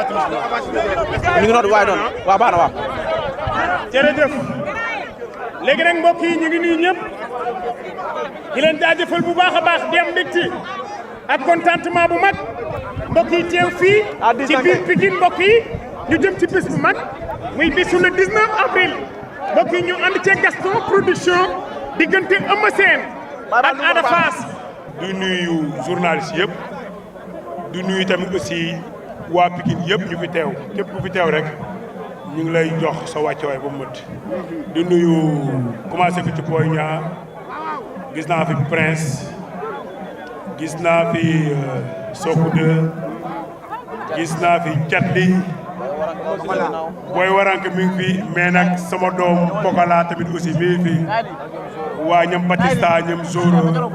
mi ngi noonu waaye noonu waaw baax na waaw. jërëjëf léegi nag mbokk yi ñu ngi nuyu ñëpp di leen jaajëfal bu baax a baax di am mbégte ak contentement bu mag mbokk yi teew fii ci biir Pikine mbokk yi ñu jëm ci bés bu mag muy bésu le 19 avril mbokk yi ñu ànd ci Gaston Production diggante Eumeu Sène ak Ada Fass. du nuyu journaliste yëpp du nuyu tamit aussi waa Pikine yëpp ñu fi teew képp ku fi teew rek ñu ngi lay jox sa wàccuwaay ba mu mët. du nuyu commencé ko ci Boy Niang gis naa fi Prince gis naa fi Sokku 2 gis naa fi Catli Boy Warank mi ngi fi mais nag sama doom Pokola tamit aussi mi ngi fi waa ñoom Batista ñoom Zoro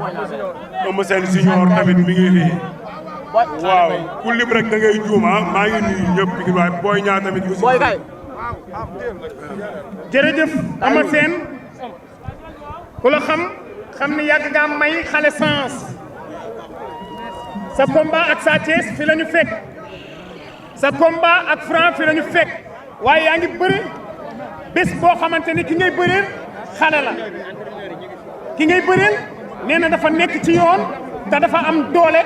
Eumeu Sène Junior tamit mi ngi fi waaw ku lim rek da ngay juum maa ngi nuyu ñëpp waaye Boy Niang tamit aussi. jërëjëf Eumeu Sène ku la xam ni yàgg nga may xale sens sa combat ak Sa Thiès fi la ñu fekk sa combat ak Franc fi la ñu fekk waaye yaa ngi bëri bés boo xamante ni ki ngay bëreel xale la ki ngay bëreel nee na dafa nekk ci yoon te dafa am doole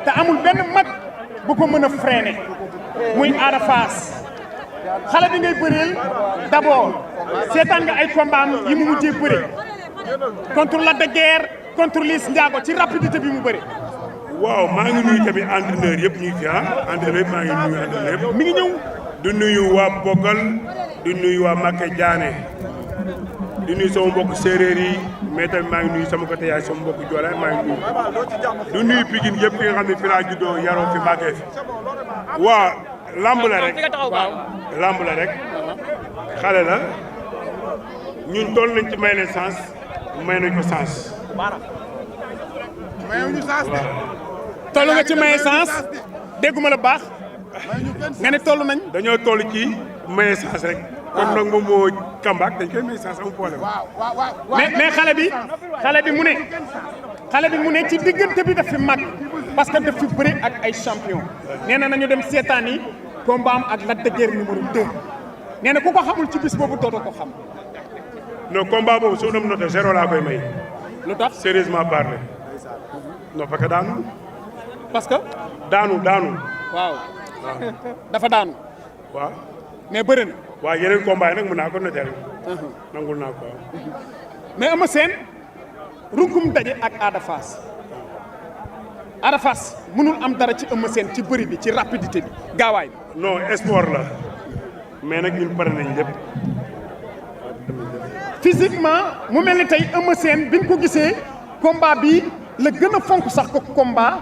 te amul benn mag bu ko mën a freiner muy Ada Fass xale bi ngay bëreel d'abord seetaan nga ay combat yi mu mujjee bëre contre Lac de Guiers contre Liss Ndiago ci rapidité bi mu bëre. waaw maa ngi nuyu tamit entraîneur yëpp ñu ngi fi entraîneur yëpp maa ngi nuyu entraîneur yëpp mi ngi ñëw. du nuyu waa Bogal du nuyu waa Maka Diané di nuyu sama mbokk séeréer yi mais tamit maa ngi nuyu sama côté yaay sama mbokk Joola maa ngi nuyu du nuyu Pikine yëpp ki nga xam ne fi laa juddoo yaroo fi màggee fi waa lamb la rek lamb la rek xale la ñun toll nañ ci may leen sens may nañ ko sens. mayuñu sens de. toll nga ci may sens dégguma la baax nga ne toll nañ. dañoo toll ci may sens rek. kon nag moom moo kambak dañ koy may sens amul problème. mais xale bi mu ne ci diggante bi daf fi mag parce que daf fi bëri ak ay champion nee na nañu dem seetaan yi combat am ak Lac de Guiers numéro 2 nee na ku ko xamul ci bis boobu dootoo ko xam. non combat boobu soo doon noté 0 laa koy may. lu tax sérieusement parler. non parce que daanu. parce que. daanu. waaw dafa daanu. waaw. mais bëri na. waaw yeneen combat yi nag mën naa ko noter. nangul naa ko. mais Eumeu Sène runkum daje ak Ada Fass. Ada Fass mënul am dara ci Eumeu Sène ci bëri bi ci rapidité bi gaawaay bi. non sport la mais nag ñun pare nañ lépp. physiquement mu mel ni tey Eumeu Sène bi ñu ko gisee combat bi la gën a fonk sax ko combat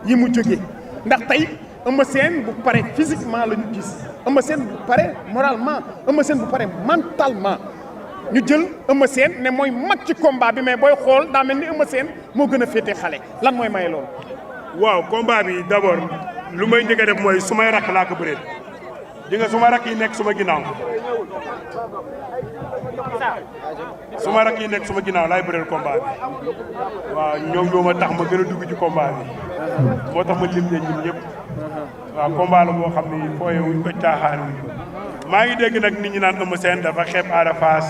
yi mu jógee ndax tey Eumeu Sène bu pare physiquement la ñu gis Eumeu Sène bu pare moralement Eumeu Sène bu pare mentalement ñu jël Eumeu Sène ne mooy mag ci combat bi mais booy xool daa mel ni Eumeu Sène moo gën a féete xale lan mooy maye loolu. waaw combat bi d'abord lu may njëkk a def mooy sumay rakk laa ko bëreel di nga suma rakk yi nekk suma ginnaaw laay bëreel combat bi waaw ñoom ñoo ma tax ma gën a dugg ci combat bi moo tax ma lim leen ñun ñëpp waaw combat la boo xam ni fooye wuñ ko caaxaan maa ngi dégg nag nit ñi naan Eumeu Sène dafa xeeb Ada Fass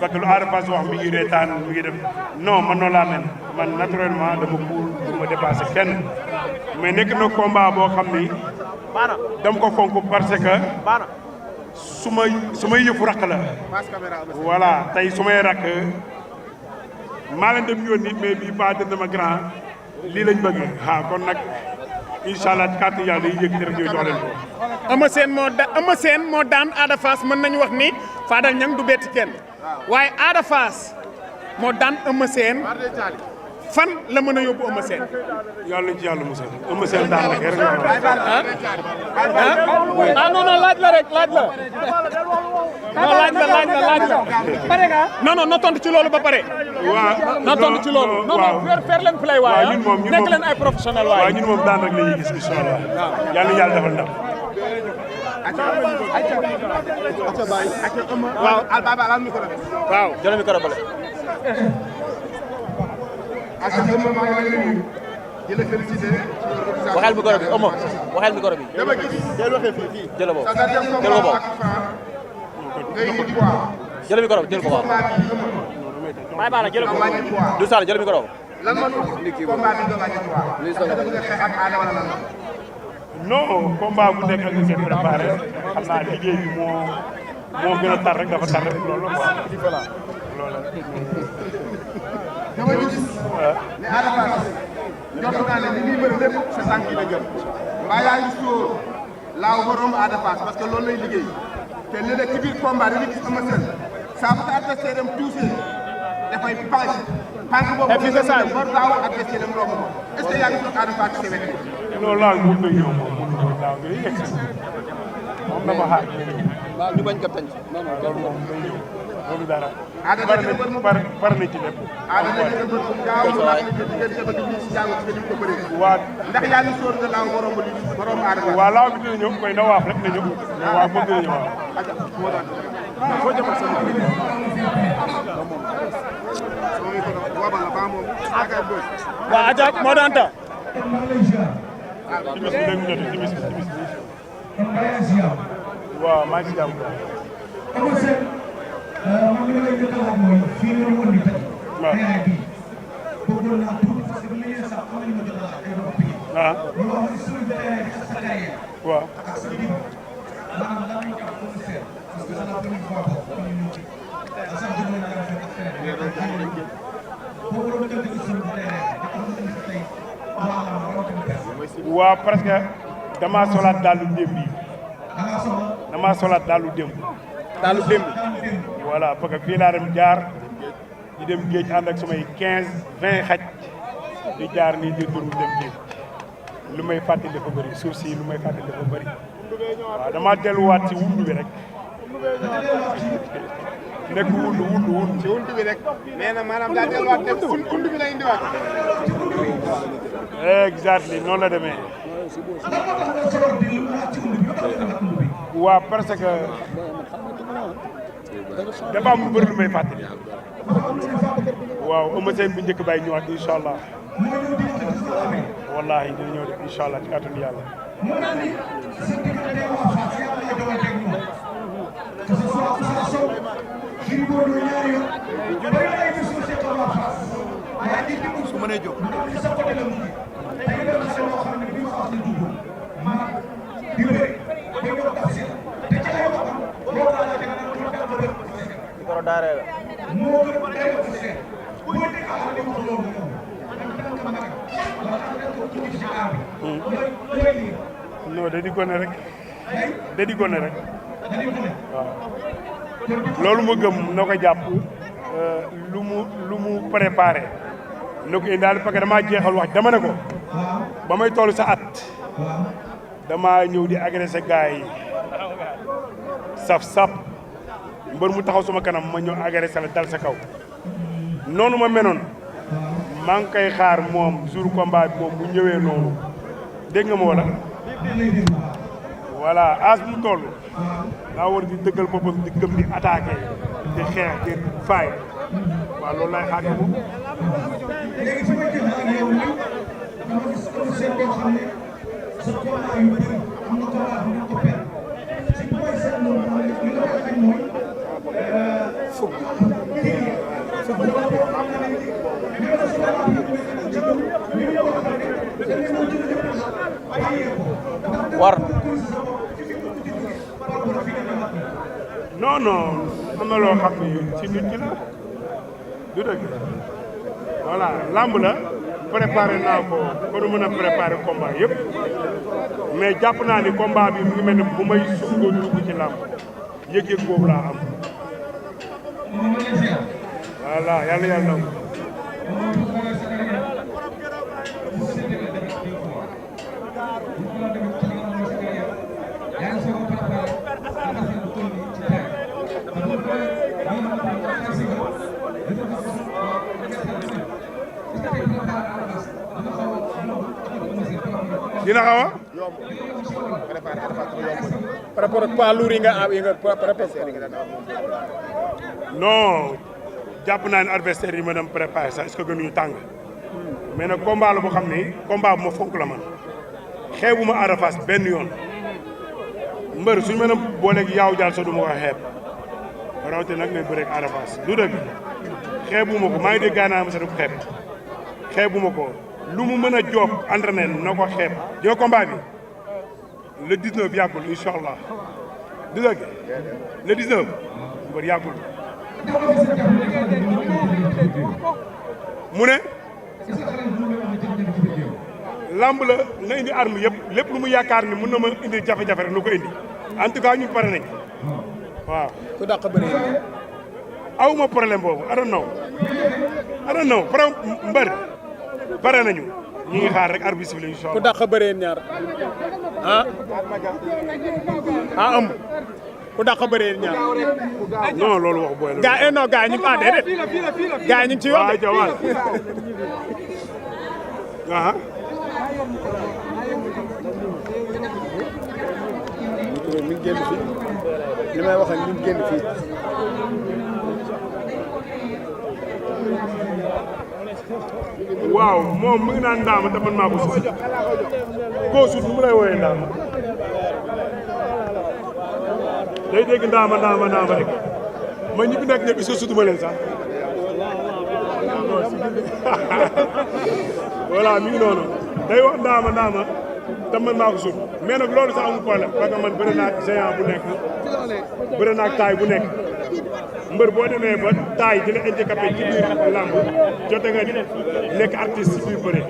parce que lu Ada Fass wax mi ngi reetaan mi ngi def non man noonu laa mel man naturellement dama cool du ma dépassé kenn mais nekk na combat boo xam ni dama ko fonk parce que su may yëfu rakk la voilà tey su may rakk maa leen dem yónni mais bii ba dina ma grand lii lañ bëgg kon nag incha allah kàttan yàlla day yëg rek ñuy dox leen ko. Eumeu Sène moo daan Ada Fass mën nañu wax ni Fadal Niang du betti kenn waaye Ada Fass moo daan Eumeu Sène fan la mën a yóbbu Eumeu Sène. yàlla ci yàlla musal Eumeu Sène daan rek non laaj la rek laaj la. laaj la. pare nga. non na tontu ci loolu ba pare. waaw na tontu ci loolu. non faire leen play waaye. ñun moom nekk leen ay professionnel waaye. waaw ñun moom daan rek la ñuy gis incha allah. yàlla yàlla defal ndam. waaw jël micro bale. di la félicité ci organisation. waxal micro bi Omo waxal micro bi. dama gis jël waxee fii jël boobu sa deuxième jël ko combat boobu. ak Franc ngay indi poids. jël micro bi jël ko waaw. bàyyi baax na jël ko wàññi poids. du Sall jël micro. lan moo tax combat bi nga wàññi poids. parce que bëgg nga xeex ak Ada wala lan la. non combat bu nekk ak ñu koy préparé xam naa liggéey bi moo gën a tar rek dafa tar rek loolu la quoi. loolu la. dama gis ne Ada Fass jot naa ne li muy bëri lépp sa tànk yi la jot. mbaa yaa ngi sóor laaw ba romb Ada Fass parce que loolu lay liggéey te léeg-léeg ci biir combat dañuy gis Eumeu Sène saa bu sa adversaire am tuusee dafay pànk boobu nga dem ba daaw adversaire am romb ko est-ce que yaa ngi sóor Ada Fass ci sa wet. loolu laa mun na ñëw moom mun na daaw bi yegg si moom dama xaar waaw ñu bañ ko tënk. loolu moom day ñëw loolu dara. Ada pare na ci lépp. Ada dañu ko bët gaaw mu wax ne diggante ba dugg ci jàng ci ñu ko bëree. waa ndax yaa ngi sóor nga laaw ba romb li ba romb Ada Fass. waa laaw bi dina ñëw koy na waaf rek na ñëw waaw moom dina ñëw waaw. foo jëm ak sama waa aja moo daan ta timis bi léegi jot timis bi waaw maa ngi si jàmm. waaw. waaw. waaw parce que damaa solaat daalu démb yi damaa solaat daalu démb. daalu démb. voilà parce que fii laa dem jaar di dem géej ànd ak sumay 15-20 xaj di jaar nii di dund dem géej lu may fàttali dafa bëri suuf si lu may fàttali dafa bëri waaw damaa delluwaat si wundu bi rek nekk wundu ci wundu bi rek nee na maanaam daa delluwaat nekk wundu bi lay indiwaat. exactly noonu la demee. waaw parce que dafa am lu bëri lu may fàttali. waaw Eumeu Sène bu njëkk bàyyi ñëwaat incha allah wallaahi dina ñëw de incha allah ci kàttanu yàlla. su mënee jóg. micro daare la. non da di gone rek da di gone rek waaw loolu ma gëm na ko jàpp lu mu préparé na ko indaale parce que damaa jeexal wax dama ne ko ba may toll sa at damaa ñëw di agressé gars yi sap mbër mu taxaw sama kanam ma ñëw agressé la dal sa kaw noonu ma menoon maa ngi koy xaar moom jour combat bi moom bu ñëwee noonu dégg nga ma wala voilà as mu toll daa war di dëggal boppam di gëm di attaqué di xeex di faay waaw loolu lay xaar moom. léegi su ma jël ak yow nii dama gis commissaire boo xam ne sa combat yu bëri am na combat bu ñu ko perte si bu may seetlu mooy li nga koy xañ mooy fukk war. non am na loo xam ne ci nit ki la du dëgg voilà lamb la préparé naa ko ba du mën a préparé combat yëpp mais jàpp naa ni combat bi mu ngi mel ne bu may sukkandiku dugg ci lamb yëg-yëg boobu laa am voilà yàlla yàlla na dina xaw a yomb préparé Ada Fass yomb par rapport ak poids lourd yi nga préparé. non jàpp naa ne adversaire yi ma dem préparé sax est-ce que gënuñu tàng mais nag combat la boo xam ne combat bu ma fonk la man xeebuma Ada Fass benn yoon mbër suñu mën a booleeg yaaw jaal so du ma ko xeeb rawate nag ngay bëreeg Ada Fass du dëgg xeebuma ko maa ngi dégg gaanaa ma sa du ko xeeb xeebuma ko lu mu mën a joob entraîné na ko xeeb yow combat bi le 19 yàggul incha allah du dëgg le 19 mbër yàggul mu ne lamb la na indi arme yëpp lépp lu mu yaakaar ni mën na ma indi jafe-jafe rek na ko indi en tout cas ñu pare nañ waaw. ku dàq bëri aw ma problème boobu I don't know mbër pare nañu ñu ngi xaar rek arbitre bi incha allah. ku dàq bëree ñaar am ku dàq bëree ñaar. non loolu wax booy la. gaa non gaa ñu ngi déedéet gaa ñu ngi ci yoon de. waaw aha mi ngi génn fii li may wax ak mi ngi génn fii. waaw moom mu ngi naan ndaama te man maa ko suuf koo suuf mu lay wooyee ndaama day dégg ndaama rek man ñi fi nekk ñëpp est-ce que sutuma leen sax voilà mi ngi noonu day wax ndaama te man maa ko suuf mais nag loolu sax amul problème parce que man bëri naa géant bu nekk bëri naa taay bu nekk mbër boo demee ba taay dina handicapé ci biir làmb jote nga nekk artiste ci biir bëre.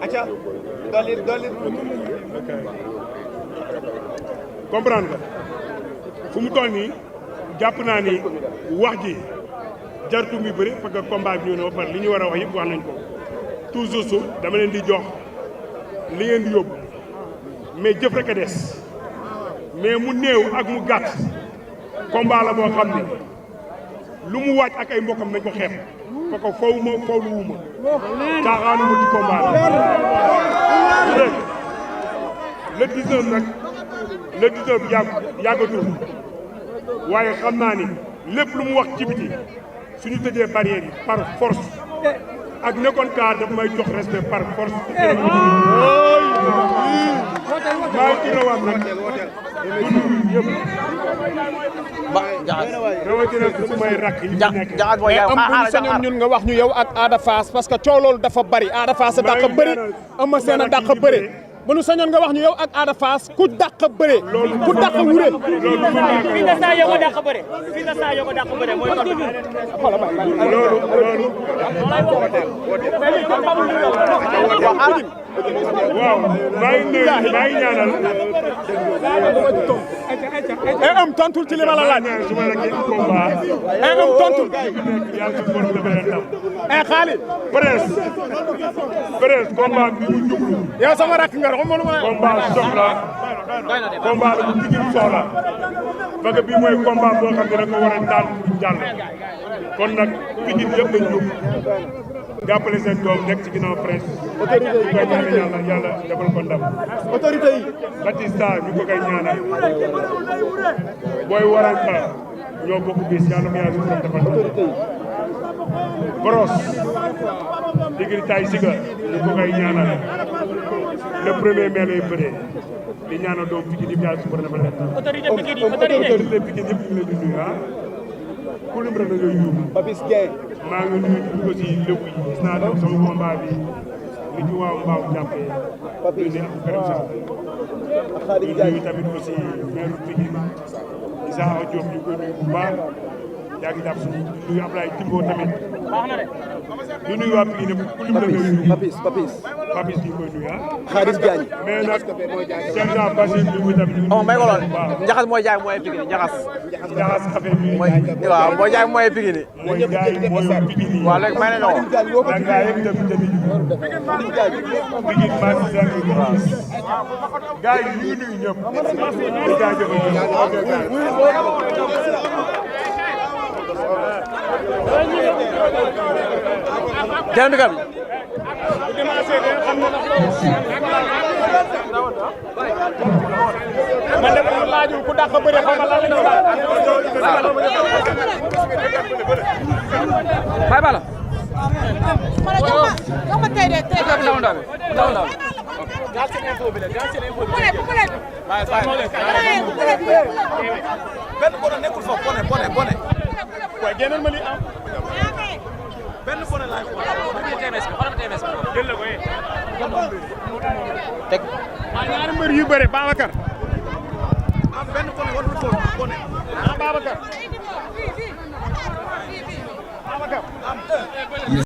acca dolli. ok comprendre nga fu mu toll nii jàpp naa ni wax ji jartu mi bëri parce que combat bi ñëw na ba pare li ñu war a wax yëpp wax nañ ko toujours dama leen di jox li ngeen di yóbbu mais jëf rek a des. mais mu néew ak mu gàtt combat la boo xam ne lu mu waaj ak ay mbokkam nañ ko xeeb parce que foofu lu wuma caaxaanu ma ci combat la le 19 nag le 19 yàggatul waaye xam naa ni lépp lu mu wax ci biti suñu tëjee barrière yi par force ak nekkoon kaa daf may jox respect par force maa ngi ci rawaat nag yëpp rawatina su may rakk yi nekk am bu ñu sañoon ñun nga wax ñu yow ak Ada Fass parce que coow loolu dafa bari Ada Fass a dàq bëri Eumeu Sène a dàq bëri bu ñu sañoon nga wax ñu yow ak Ada Fass ku dàq bëri ku dàq wure fii nga saa yoo ko dàq bëri fii nga saa yoo ko dàq bëri mooy waaw maa ngi ñaanal am tontul ci li ma la laaj su ma rek combat am tontul yàlla su borom dafa leen ndam xaali Prince combat bi mu jublu yow sama rakk nga xam nga combat soxla combat la bu Pikine soxla parce que bii mooy combat boo xam ne da ko war a daan jàll kon nag Pikine yëpp lañ jóg jàppale seen doom nekk ci ginnaaw Prince ñu koy ñaanal yàlla defal ko ndam autorité yi Batista ñu ko koy ñaanal booy waranta ñoo bokk bis yàlla ko yàlla suñu defal ndam Boros digri tay siga ñu ko koy ñaanal le premier mai lay bëree di ñaanal doom Pikine yëpp yàlla suñu defal ndam autorité Pikine Pikine yëpp ñu leen di nuyu ku lim rek da ngay yuuxu Papis Dieng maa ngi nuyu aussi lébu yi gis naa dem sama combat bi li ci waaw mbaaw jàppee ñu ne ak Karim Sarr ñu nuyu tamit aussi maire Pikine Issa Diop ñu koy nuyu bu baax yaa ngi jàpp suñu nuyu Ablaye Timbo tamit ñu nuyu waa Pikine ku lim rek da ngay yuuxu Papis ñu koy nuyu Khadim Diagne mais nag sergent Bachir bi tamit ñu may ko lool njaxas mooy jaay mooy Pikine njaxas affaire bi waaw mooy jaay mooy Pikine mooy jaay mooy Pikine waaw léegi may nañu ko da ngaa yëg tamit Pikine maa ngi seen gars yi ñu ngi nuyu ñëpp di jaajëfal jënd kan man de laajul ku dàq bëre xaw ma lan la ñuy laaj. Baye Balla. jox ma tey de tey de. ndaw. benn bone nekkul foofu bone. waaye génnal ma lii am. benn bone laay teg. maa ñaari mbër yu bëre Babacar. benn bone warul foofu bone. Babacar.